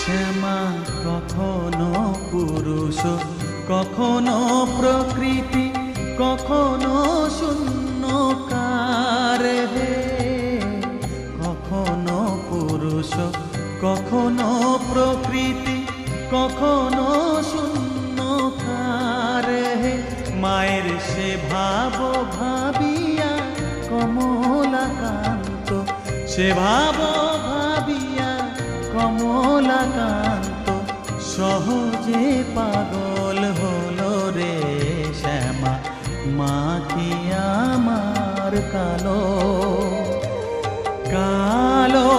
শ্যামা কখনো পুরুষ, কখনো প্রকৃতি, কখনো শূন্যকার হে। কখনো পুরুষ, কখনো প্রকৃতি, কখনো শূন্যকার হে। মায়ের সে ভাব ভাবিয়া কমলাকান্ত, সে ভাব ভাবিয়া কমলাকান্ত সহজে পাগল হলো রে শ্যামা। মা কি আমার কালো কালো